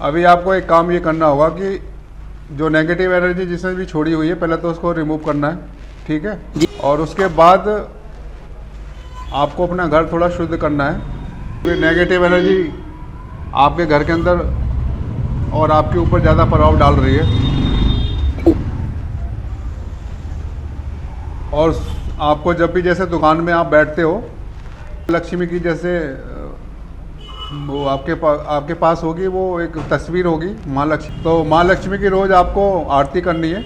अभी आपको एक काम ये करना होगा कि जो नेगेटिव एनर्जी जिसने भी छोड़ी हुई है पहले तो उसको रिमूव करना है, ठीक है। जी। और उसके बाद आपको अपना घर थोड़ा शुद्ध करना है। नेगेटिव एनर्जी आपके घर के अंदर और आपके ऊपर ज़्यादा प्रभाव डाल रही है, और आपको जब भी जैसे दुकान में आप बैठते हो, लक्ष्मी की जैसे वो आपके पास होगी, वो एक तस्वीर होगी माँ लक्ष्मी। तो माँ लक्ष्मी की रोज़ आपको आरती करनी है,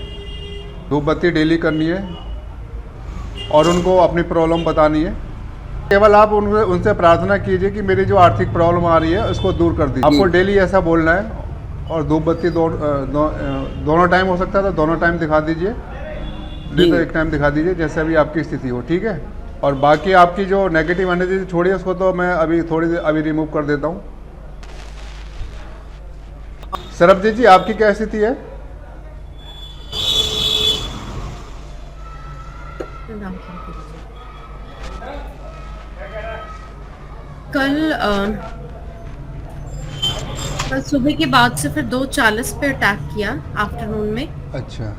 धूप बत्ती डेली करनी है, और उनको अपनी प्रॉब्लम बतानी है। केवल आप उनसे प्रार्थना कीजिए कि मेरी जो आर्थिक प्रॉब्लम आ रही है उसको दूर कर दीजिए। आपको डेली ऐसा बोलना है, और धूप बत्ती दोनों टाइम हो सकता है तो दोनों टाइम दिखा दीजिए, नहीं तो एक टाइम दिखा दीजिए, जैसे भी आपकी स्थिति हो, ठीक है। और बाकी आपकी जो नेगेटिव एनर्जी छोड़ी है उसको तो मैं अभी थोड़ी देर अभी रिमूव कर देता हूँ। सरबजीत जी, आपकी क्या स्थिति है? नाम क्या कीजिए। कल कल सुबह के बाद से फिर 2:40 पे अटैक किया आफ्टरनून में, अच्छा।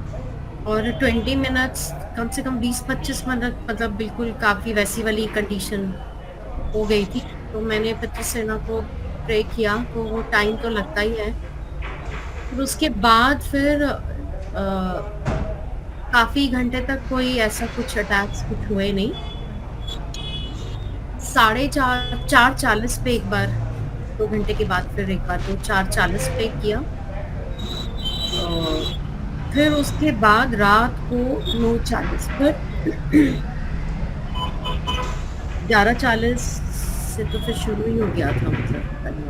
और 20 मिनट्स, कम से कम 20-25 मिनट, मतलब बिल्कुल काफी वैसी वाली कंडीशन हो गई थी। तो मैंने पितृ सेना को प्रे किया, तो वो टाइम तो लगता ही है। फिर उसके बाद फिर काफी घंटे तक कोई ऐसा कुछ अटैक्स कुछ हुए नहीं। 4:40 पे एक बार, 2 घंटे के बाद फिर एक बार, तो 4:40 पे किया। अ, फिर उसके बाद रात को 9:40 पर 11:40 से तो फिर शुरू ही हो गया था, मतलब करना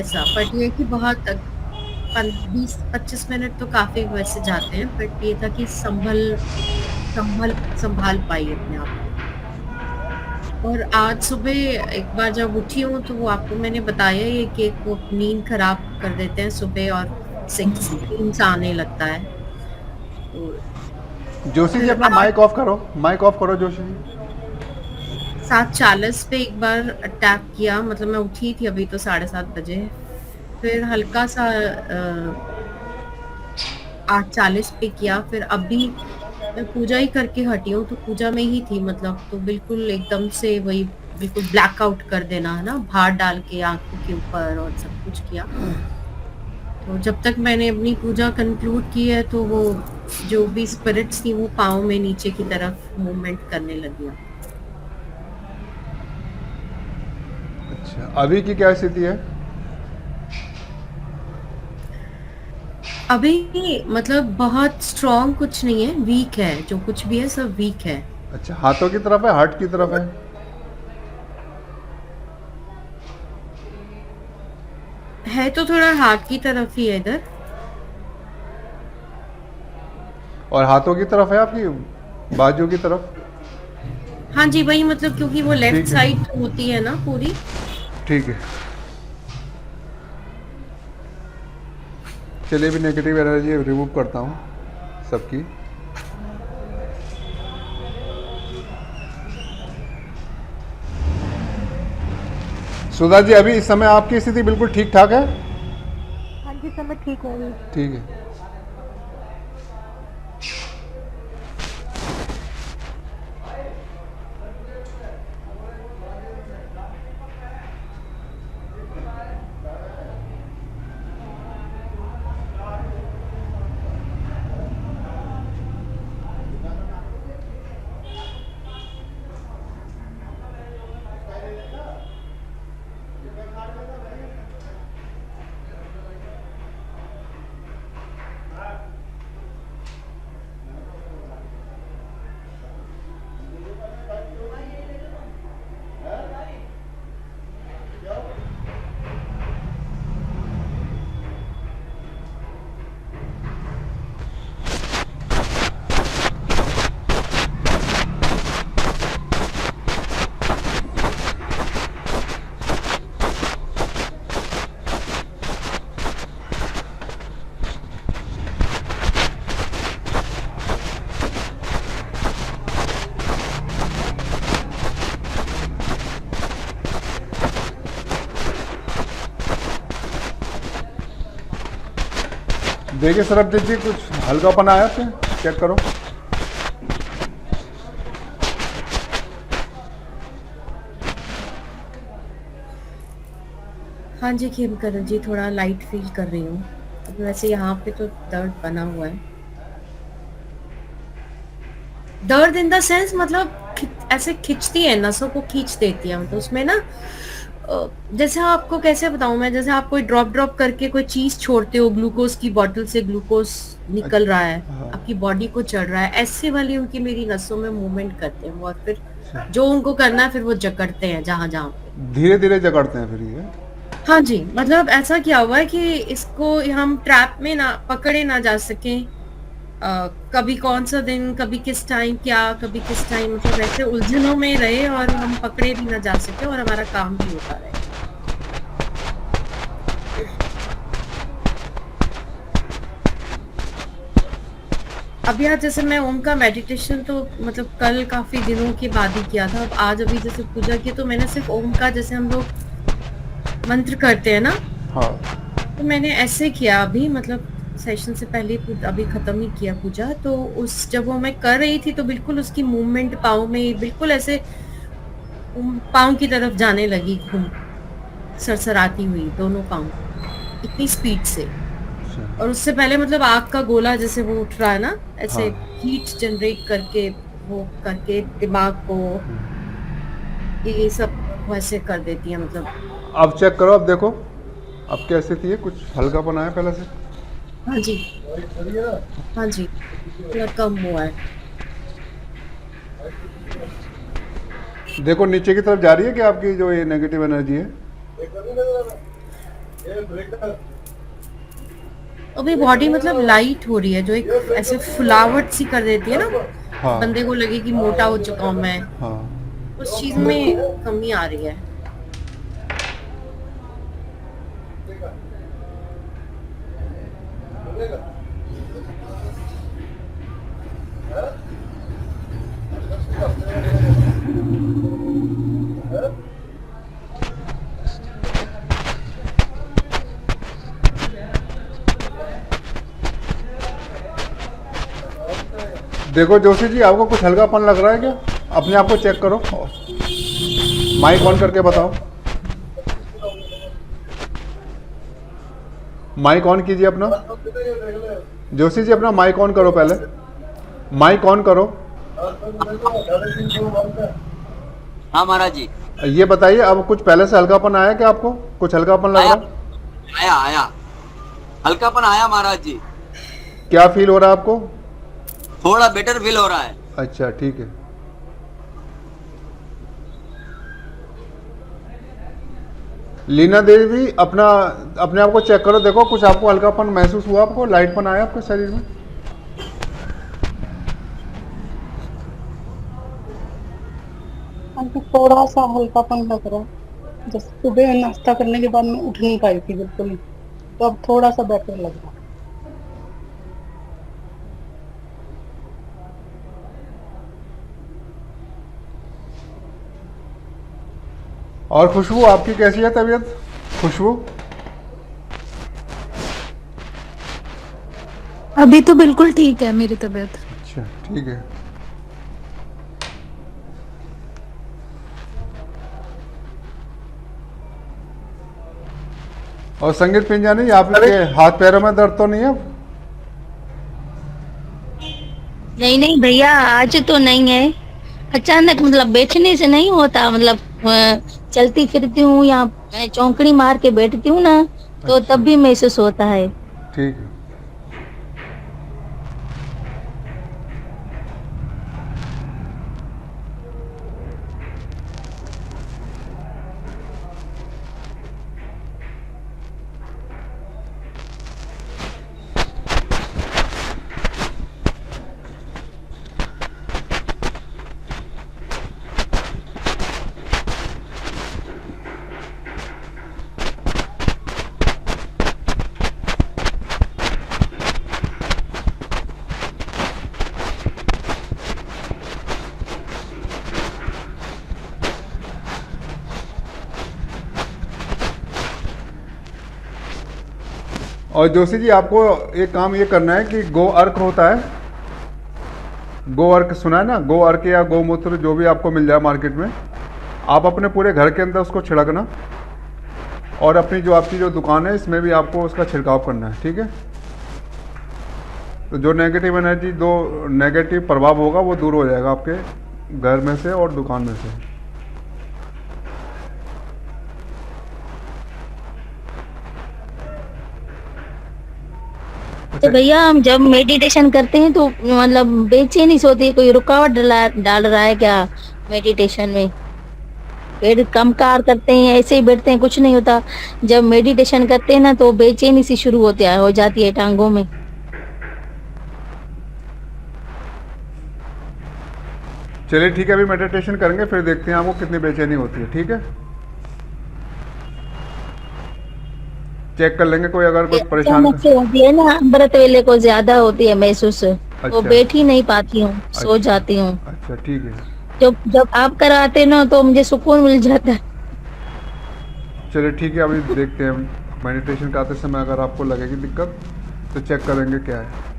ऐसा। बट ये कि बहुत 20-25 मिनट तो काफी वैसे जाते हैं, बट ये था कि संभल संभाल पाई अपने आप को। और आज सुबह एक बार जब उठी हूँ तो वो आपको मैंने बताया, ये कि वो नींद खराब कर देते हैं सुबह, और सिक्स आने लगता है। तो जोशी जी, फिर अपना आज माइक ऑफ करो, माइक ऑफ करो जोशी जी। 7:40 पे एक बार अटैक किया, मतलब मैं उठी थी अभी तो 7:30 बजे। फिर हल्का सा 8:40 पे किया। फिर अभी मैं पूजा ही करके हटी हूँ, तो पूजा में ही थी, मतलब तो बिल्कुल एकदम से वही, बिल्कुल ब्लैकआउट कर देना है ना, भार डाल के आंखों के ऊपर और सब कुछ किया। तो जब तक मैंने अपनी पूजा कंक्लूड की है, तो वो जो भी स्पिरिट्स थी वो पाँव में नीचे की तरफ मूवमेंट करने लगी। अच्छा, अभी की क्या स्थिति है? अभी मतलब बहुत स्ट्रॉन्ग कुछ नहीं है, वीक है, जो कुछ भी है सब वीक है। अच्छा, हाथों की तरफ है, हार्ट की तरफ है? है तो थोड़ा हार्ट की तरफ ही है इधर। और हाथों की तरफ है आपकी, बाजू की तरफ? हाँ जी, वही, मतलब क्योंकि वो लेफ्ट ठीक है, साइड होती है ना पूरी। ठीक है। चलिए, भी नेगेटिव एनर्जी रिमूव करता हूँ सबकी। सुधा जी, अभी इस समय आपकी स्थिति बिल्कुल ठीक ठाक है? हाँ जी सर, मैं ठीक हूँ अभी। ठीक है। देखिए सरबजीत जी, कुछ हल्कापन आया आपके? चेक करो। हाँ जी खेमकरण जी, थोड़ा लाइट फील कर रही हूँ। अब वैसे यहाँ पे तो दर्द बना हुआ है। दर्द इन द सेंस मतलब ऐसे खिंचती है, नसों को खींच देती है। मतलब उसमें ना जैसे आपको कैसे बताऊं मैं, जैसे आप कोई ड्रॉप ड्रॉप करके कोई चीज छोड़ते हो, ग्लूकोज की बोतल से ग्लूकोज निकल रहा है, हाँ। आपकी बॉडी को चढ़ रहा है, ऐसे वाली उनकी मेरी नसों में मूवमेंट करते हैं वो। और फिर अच्छा। जो उनको करना है फिर वो जकड़ते हैं जहां जहां पे। धीरे धीरे जकड़ते हैं फिर ये? हाँ जी, मतलब ऐसा क्या हुआ है कि इसको हम ट्रैप में ना पकड़े ना जा सकें। कभी कौन सा दिन, कभी किस टाइम, क्या कभी किस टाइम, मतलब ऐसे उलझनों में रहे और हम पकड़े भी ना जा सके और हमारा काम भी होता रहे। अभी आज जैसे मैं ओम का मेडिटेशन तो मतलब कल काफी दिनों के बाद ही किया था। अब आज अभी जैसे पूजा की तो मैंने सिर्फ ओम का, जैसे हम लोग मंत्र करते हैं ना, हाँ। तो मैंने ऐसे किया अभी, मतलब सेशन से पहले अभी खत्म ही किया पूजा। तो उस जब वो मैं कर रही थी तो बिल्कुल उसकी मूवमेंट पाँव में बिल्कुल ऐसे पाँव की तरफ जाने लगी, घूम सरसराती हुई दोनों पाँव, इतनी स्पीड से। अच्छा। और उससे पहले मतलब आग का गोला जैसे वो उठ रहा है ना, ऐसे हाँ। हीट जनरेट करके वो करके दिमाग को ये सब वैसे कर देती है मतलब। अब चेक करो, अब देखो अब कैसे थी? कुछ हल्कापन आया पहले से? हाँ जी, हाँ जी, थोड़ा कम हुआ है। देखो नीचे की तरफ जा रही है क्या आपकी जो ये नेगेटिव एनर्जी है? अभी बॉडी मतलब लाइट हो रही है, जो एक ऐसे फुलावट सी कर देती है ना, हाँ। बंदे को लगे कि मोटा हो चुका हूं मैं, हाँ। उस चीज में कमी आ रही है। देखो जोशी जी, आपको कुछ हल्कापन लग रहा है क्या? अपने आप को चेक करो, माइक ऑन करके बताओ। माइक ऑन कीजिए अपना। जोशी जी अपना माइक ऑन करो पहले, माइक ऑन करो। हाँ महाराज जी। ये बताइए, अब कुछ पहले से हल्कापन आया क्या आपको? कुछ हल्कापन लग रहा है? आया आया, हल्कापन आया महाराज जी। क्या फील हो रहा है आपको? थोड़ा बेटर फील हो रहा है। अच्छा ठीक है। लीना देवी अपना अपने आप को चेक करो, देखो कुछ आपको हल्कापन महसूस हुआ? आपको लाइटपन आया आपके शरीर में? हमको थोड़ा सा हल्कापन लग रहा है। जैसे सुबह नाश्ता करने के बाद मैं उठ नहीं पाई थी बिल्कुल ही, तो अब थोड़ा सा बेटर लग रहा है। और खुशबू, आपकी कैसी है तबीयत? खुशबू अभी तो बिल्कुल ठीक है मेरी तबीयत। अच्छा ठीक है। और संगीत पिंजानी, आपके हाथ पैरों में दर्द तो नहीं है? नहीं नहीं भैया, आज तो नहीं है। अचानक मतलब बैठने से नहीं होता, मतलब चलती फिरती हूँ या चौंकड़ी मार के बैठती हूँ ना, तो अच्छा। तब भी महसूस होता है। ठीक है। और जोशी जी आपको एक काम ये करना है कि गो अर्क होता है, गो अर्क सुना है ना, गो अर्क या गौमूत्र जो भी आपको मिल जाए मार्केट में, आप अपने पूरे घर के अंदर उसको छिड़कना और अपनी जो आपकी जो दुकान है इसमें भी आपको उसका छिड़काव करना है, ठीक है। तो जो नेगेटिव एनर्जी, जो नेगेटिव प्रभाव होगा वो दूर हो जाएगा आपके घर में से और दुकान में से। तो भैया हम जब मेडिटेशन करते हैं तो मतलब बेचैनी सी होती है, कोई रुकावट डाल रहा है क्या मेडिटेशन में? पेड़ कम कार करते हैं, ऐसे ही बैठते हैं, कुछ नहीं होता। जब मेडिटेशन करते हैं ना तो बेचैनी सी शुरू हो जाती है टांगों में। चलिए ठीक है, अभी मेडिटेशन करेंगे फिर देखते हैं आपको कितनी बेचैनी होती है, ठीक है। चेक कर लेंगे, कोई अगर कुछ परेशान अचानक से होती है ना, अमृत वेले को ज्यादा होती है महसूस, तो अच्छा। बैठ ही नहीं पाती हूँ, सो जाती हूँ। अच्छा ठीक है, जब आप कराते ना तो मुझे सुकून मिल जाता है। चलिए ठीक है, अभी देखते हैं मेडिटेशन करते समय अगर आपको लगेगी दिक्कत तो चेक करेंगे क्या है।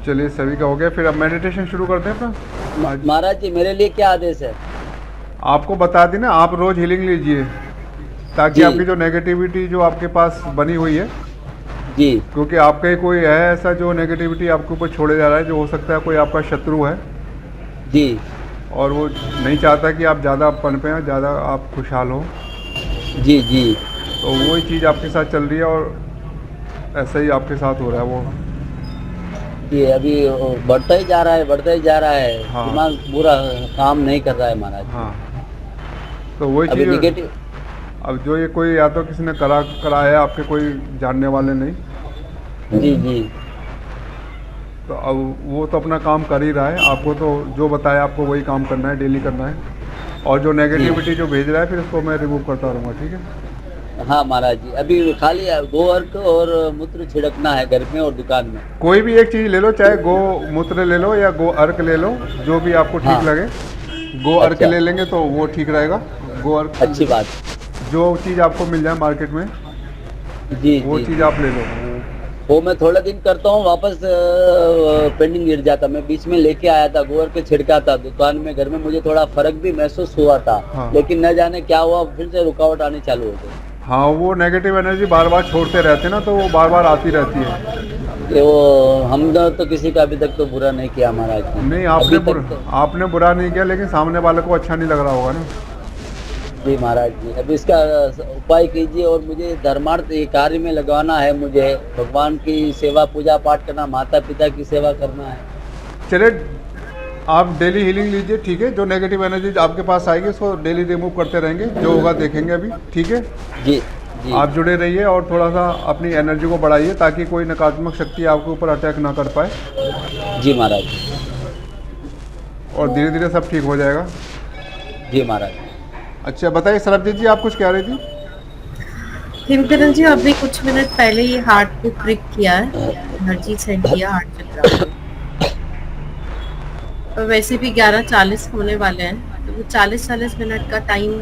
चलिए सभी का हो गया, फिर अब मेडिटेशन शुरू करते हैं अपना। महाराज जी मेरे लिए क्या आदेश है? आपको बता दी ना, आप रोज हीलिंग लीजिए ताकि जी। आपकी जो नेगेटिविटी जो आपके पास बनी हुई है, जी क्योंकि आपका ही कोई है ऐसा जो नेगेटिविटी आपके ऊपर छोड़े जा रहा है, जो हो सकता है कोई आपका शत्रु है जी और वो नहीं चाहता कि आप ज़्यादा पनपे, ज़्यादा आप खुशहाल हो। जी जी तो वही चीज़ आपके साथ चल रही है और ऐसा ही आपके साथ हो रहा है वो। ये अभी बढ़ता ही जा रहा है, बढ़ता ही जा रहा है। हाँ। दिमाग पूरा काम नहीं कर रहा है महाराज। हाँ, तो वही अभी चीज़ निगेटिव। अब जो ये कोई या तो किसी ने कराया है, आपके कोई जानने वाले नहीं, जी जी तो अब वो तो अपना काम कर ही रहा है, आपको तो जो बताया आपको वही काम करना है, डेली करना है। और जो नेगेटिविटी जो भेज रहा है फिर उसको मैं रिमूव करता रहूँगा, ठीक है। हाँ महाराज जी, अभी खाली गो अर्क और मूत्र छिड़कना है घर में और दुकान में। कोई भी एक चीज़ ले लो, चाहे गो मूत्र ले लो या गो अर्क ले लो, जो भी आपको ठीक हाँ। लगे। गो अर्क अच्छा। ले लेंगे तो वो ठीक रहेगा। गो अर्क अच्छी बात। जो चीज़ आपको मिल जाए मार्केट में जी वो जी चीज़ आप ले लो। वो मैं थोड़ा दिन करता हूँ, वापस पेंडिंग गिर जाता। मैं बीच में लेके आया था, गो अर्क छिड़का था दुकान में, घर में मुझे थोड़ा फर्क भी महसूस हुआ था। हाँ। लेकिन न जाने क्या हुआ, फिर से रुकावट आनी चालू हो गई। हाँ, वो नेगेटिव एनर्जी बार बार छोड़ते रहते हैं ना, तो वो बार बार आती रहती है। ये वो हमने तो किसी का अभी तक तो बुरा नहीं किया महाराज जी। नहीं, अभी तक तो। आपने बुरा नहीं किया, लेकिन सामने वाले को अच्छा नहीं लग रहा होगा ना। जी महाराज जी, अब इसका उपाय कीजिए और मुझे धर्मार्थ ये कार्य में लगवाना है। मुझे भगवान की सेवा, पूजा पाठ करना, माता पिता की सेवा करना है। चलिए आप डेली हीलिंग लीजिए, ठीक है। जो नेगेटिव एनर्जी आपके पास आएगी उसको डेली रिमूव करते रहेंगे, जो होगा देखेंगे अभी, ठीक है। जी जी आप जुड़े रहिए और थोड़ा सा अपनी एनर्जी को बढ़ाइए ताकि कोई नकारात्मक शक्ति आपके ऊपर अटैक ना कर पाए, जी महाराज। और धीरे धीरे सब ठीक हो जाएगा। जी महाराज। अच्छा बताइए सरबजीत जी, आप कुछ कह रही थी? हिमकरण जी अभी कुछ मिनट पहले ही हार्ट को प्रिक किया है, एनर्जी सेंड किया हार्ट चक्र। और वैसे भी 11:40 होने वाले हैं, तो वो 40 मिनट का टाइम।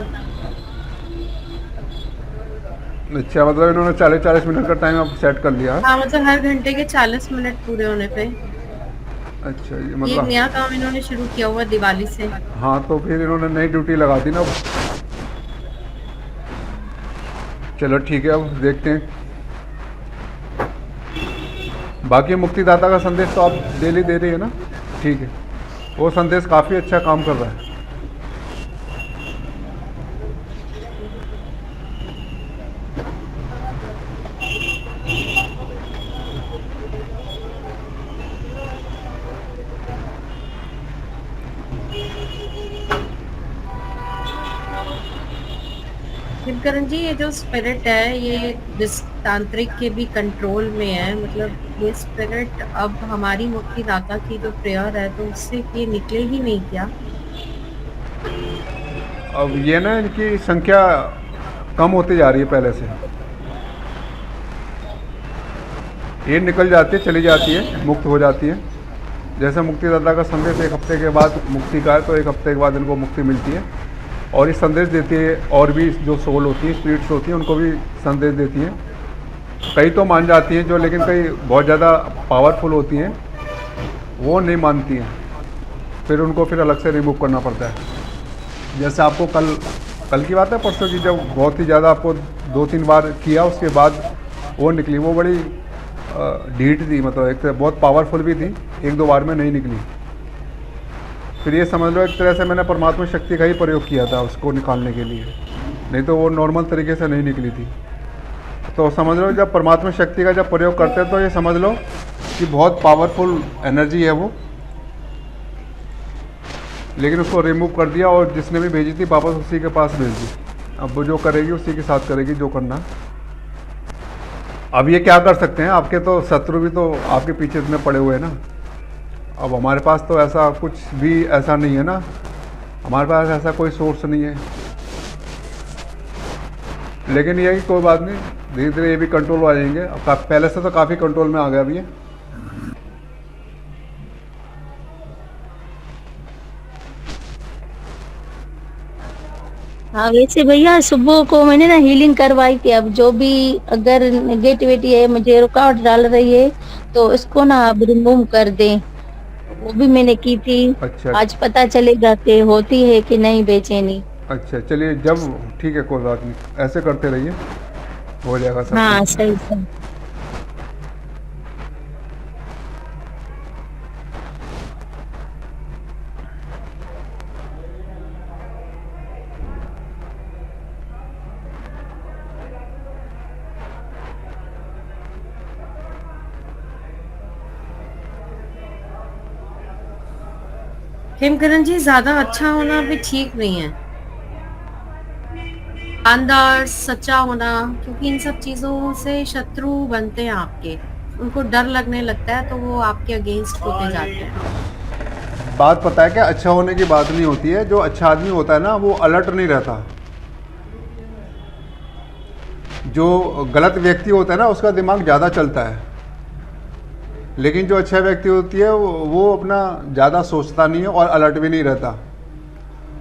अच्छा, मतलब इन्होंने 40 मिनट का टाइम आप सेट कर लिया है? हाँ, मतलब हर घंटे के 40 मिनट पूरे होने पे। अच्छा, ये ये मतलब नया काम इन्होंने शुरू किया हुआ दिवाली से। हाँ, तो फिर इन्होंने नई ड्यूटी लगा दी ना। चलो ठीक है, अब देखते हैं। बाकी मुक्तिदाता का संदेश तो आप डेली दे रही है ना, ठीक है। वो संदेश काफ़ी अच्छा काम कर रहा है। हिमकरण जी, ये जो स्पिरिट है ये तांत्रिक के भी कंट्रोल में है। मतलब ये स्पिरिट अब हमारी मुक्तिदाता की जो प्रेयर है तो उससे ये निकले ही नहीं क्या? अब ये ना इनकी संख्या कम होती जा रही है पहले से। ये निकल जाती है, चली जाती है, मुक्त हो जाती है, जैसे मुक्तिदाता का संदेश 1 हफ्ते के बाद मुक्ति का है, तो 1 हफ्ते के बाद इनको मुक्ति मिलती है। और ये संदेश देती है, और भी जो सोल होती है, स्पिरिट्स होती हैं, उनको भी संदेश देती हैं। कई तो मान जाती हैं जो, लेकिन कई बहुत ज़्यादा पावरफुल होती हैं, वो नहीं मानती हैं, फिर उनको फिर अलग से रिमूव करना पड़ता है। जैसे आपको कल की बात है, परसों की, जब बहुत ही ज़्यादा आपको 2-3 बार किया, उसके बाद वो निकली, वो बड़ी ढीठ थी, मतलब एक तरह बहुत पावरफुल भी थी, 1-2 बार में नहीं निकली। फिर ये समझ लो एक तरह से मैंने परमात्मा शक्ति का ही प्रयोग किया था उसको निकालने के लिए, नहीं तो वो नॉर्मल तरीके से नहीं निकली थी। तो समझ लो जब परमात्मा शक्ति का जब प्रयोग करते हैं तो ये समझ लो कि बहुत पावरफुल एनर्जी है वो, लेकिन उसको रिमूव कर दिया और जिसने भी भेजी थी वापस उसी के पास भेज दी। अब वो जो करेगी उसी के साथ करेगी जो करना। अब ये क्या कर सकते हैं, आपके तो शत्रु भी तो आपके पीछे इतने पड़े हुए हैं ना। अब हमारे पास तो ऐसा कुछ भी ऐसा नहीं है ना, हमारे पास ऐसा कोई सोर्स नहीं है। लेकिन ये कि कोई बात नहीं, धीरे धीरे ये भी कंट्रोल आ जाएंगे। अब पहले से तो काफ़ी कंट्रोल में आ गया अभी ये। हाँ वैसे भैया सुबह को मैंने ना हीलिंग करवाई थी। अब जो भी अगर नेगेटिविटी है, मुझे रुकावट डाल रही है, तो इसको ना आप रिमूव कर दें। वो भी मैंने की थी। अच्छा आज पता चलेगा कि होती है कि नहीं बेचैनी। अच्छा, चलिए जब ठीक है, कोई बात नहीं, ऐसे करते रहिए, हो जाएगा सब। हाँ सही सही। हेमकरण जी, ज्यादा अच्छा होना भी ठीक नहीं है, ईमानदार सच्चा होना, क्योंकि इन सब चीजों से शत्रु बनते हैं आपके, उनको डर लगने लगता है तो वो आपके अगेंस्ट होते जाते हैं। बात पता है क्या, अच्छा होने की बात नहीं होती है। जो अच्छा आदमी होता है ना, वो अलर्ट नहीं रहता। जो गलत व्यक्ति होता है ना, उसका दिमाग ज़्यादा चलता है। लेकिन जो अच्छा व्यक्ति होती है वो अपना ज़्यादा सोचता नहीं है और अलर्ट भी नहीं रहता।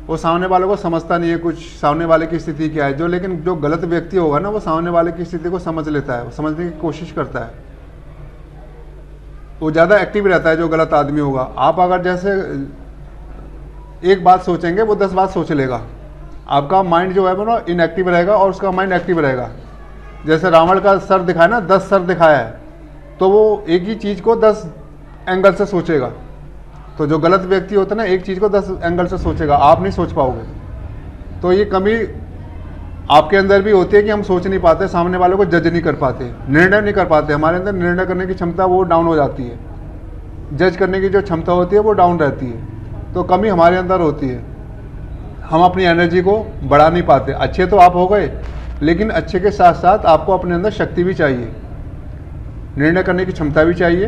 वो सामने वाले को समझता नहीं है कुछ, सामने वाले की स्थिति क्या है। जो लेकिन जो गलत व्यक्ति होगा ना, वो सामने वाले की स्थिति को समझ लेता है, वो समझने की कोशिश करता है, वो ज़्यादा एक्टिव रहता है जो गलत आदमी होगा। आप अगर जैसे एक बात सोचेंगे, वो 10 बात सोच लेगा। आपका माइंड जो है वो ना इनएक्टिव रहेगा और उसका माइंड एक्टिव रहेगा। जैसे रावण का सर दिखाया ना, 10 सर दिखाया है, तो वो एक ही चीज़ को 10 एंगल से सोचेगा। तो जो गलत व्यक्ति होता है ना, एक चीज़ को 10 एंगल से सोचेगा, आप नहीं सोच पाओगे। तो ये कमी आपके अंदर भी होती है कि हम सोच नहीं पाते, सामने वालों को जज नहीं कर पाते, निर्णय नहीं कर पाते। हमारे अंदर निर्णय करने की क्षमता वो डाउन हो जाती है, जज करने की जो क्षमता होती है वो डाउन रहती है। तो कमी हमारे अंदर होती है, हम अपनी एनर्जी को बढ़ा नहीं पाते। अच्छे तो आप हो गए, लेकिन अच्छे के साथ साथ आपको अपने अंदर शक्ति भी चाहिए, निर्णय करने की क्षमता भी चाहिए,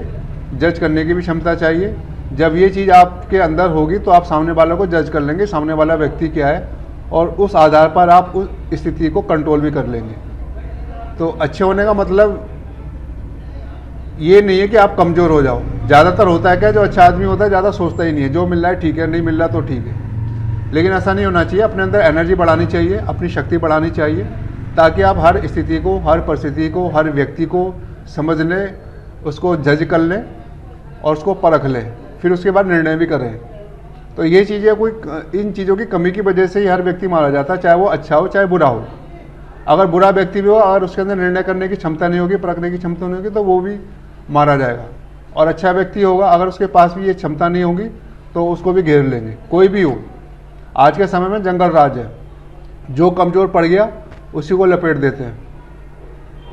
जज करने की भी क्षमता चाहिए। जब ये चीज़ आपके अंदर होगी तो आप सामने वालों को जज कर लेंगे, सामने वाला व्यक्ति क्या है, और उस आधार पर आप उस स्थिति को कंट्रोल भी कर लेंगे। तो अच्छे होने का मतलब ये नहीं है कि आप कमज़ोर हो जाओ। ज़्यादातर होता है क्या, जो अच्छा आदमी होता है ज़्यादा सोचता ही नहीं है, जो मिल रहा है ठीक है, नहीं मिल रहा तो ठीक है। लेकिन ऐसा नहीं होना चाहिए। अपने अंदर एनर्जी बढ़ानी चाहिए, अपनी शक्ति बढ़ानी चाहिए, ताकि आप हर स्थिति को, हर परिस्थिति को, हर व्यक्ति को समझ लें, उसको जज कर लें और उसको परख लें, फिर उसके बाद निर्णय भी करें। तो ये चीज़ें कोई, इन चीज़ों की कमी की वजह से ही हर व्यक्ति मारा जाता है, चाहे वो अच्छा हो चाहे बुरा हो। अगर बुरा व्यक्ति भी हो, अगर उसके अंदर निर्णय करने की क्षमता नहीं होगी, परखने की क्षमता नहीं होगी, तो वो भी मारा जाएगा। और अच्छा व्यक्ति होगा, अगर उसके पास भी ये क्षमता नहीं होगी तो उसको भी घेर लेंगे, कोई भी हो। आज के समय में जंगल राज है, जो कमज़ोर पड़ गया उसी को लपेट देते हैं।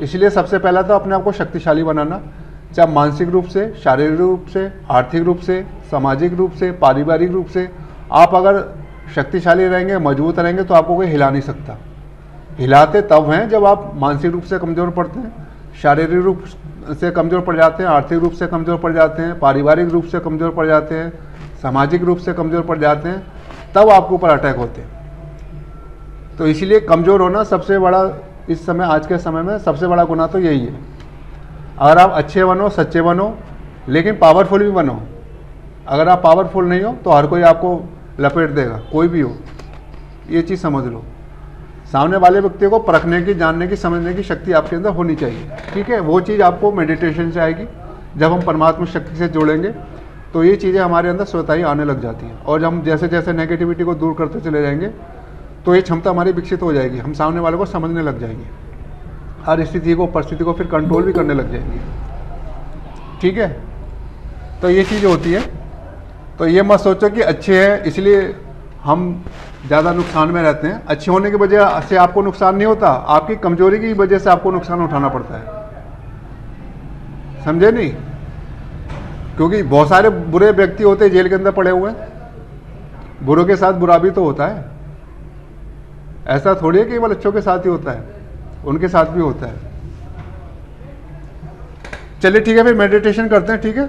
इसलिए सबसे पहला तो अपने आप को शक्तिशाली बनाना, चाहे मानसिक रूप से, शारीरिक रूप से, आर्थिक रूप से, सामाजिक रूप से, पारिवारिक रूप से। आप अगर शक्तिशाली रहेंगे, मजबूत रहेंगे, तो आपको कोई हिला नहीं सकता। हिलाते तब हैं जब आप मानसिक रूप से कमज़ोर पड़ते हैं, शारीरिक रूप से कमज़ोर पड़ जाते हैं, आर्थिक रूप से कमज़ोर पड़ जाते हैं, पारिवारिक रूप से कमज़ोर पड़ जाते हैं, सामाजिक रूप से कमज़ोर पड़ जाते हैं, तब आपके ऊपर अटैक होते हैं। तो इसलिए कमज़ोर होना सबसे बड़ा, इस समय, आज के समय में सबसे बड़ा गुनाह तो यही है। अगर आप अच्छे बनो, सच्चे बनो, लेकिन पावरफुल भी बनो, अगर आप पावरफुल नहीं हो तो हर कोई आपको लपेट देगा, कोई भी हो, ये चीज़ समझ लो। सामने वाले व्यक्ति को परखने की, जानने की, समझने की शक्ति आपके अंदर होनी चाहिए, ठीक है। वो चीज़ आपको मेडिटेशन से आएगी। जब हम परमात्मा शक्ति से जुड़ेंगे तो ये चीज़ें हमारे अंदर स्वतः ही आने लग जाती हैं, और हम जैसे जैसे नेगेटिविटी को दूर करते चले जाएंगे तो ये क्षमता हमारी विकसित हो जाएगी। हम सामने वाले को समझने लग जाएंगे, हर स्थिति को, परिस्थिति को फिर कंट्रोल भी करने लग जाएंगे, ठीक है। तो ये चीज़ होती है। तो ये मत सोचो कि अच्छे हैं इसलिए हम ज़्यादा नुकसान में रहते हैं। अच्छे होने की वजह से आपको नुकसान नहीं होता, आपकी कमजोरी की वजह से आपको नुकसान उठाना पड़ता है, समझे नहीं? क्योंकि बहुत सारे बुरे व्यक्ति होते हैं जेल के अंदर पड़े हुए हैं, बुरों के साथ बुरा भी तो होता है। ऐसा थोड़ी है कि केवल अच्छों के साथ ही होता है, उनके साथ भी होता है। चलिए ठीक है, फिर मेडिटेशन करते हैं, ठीक है।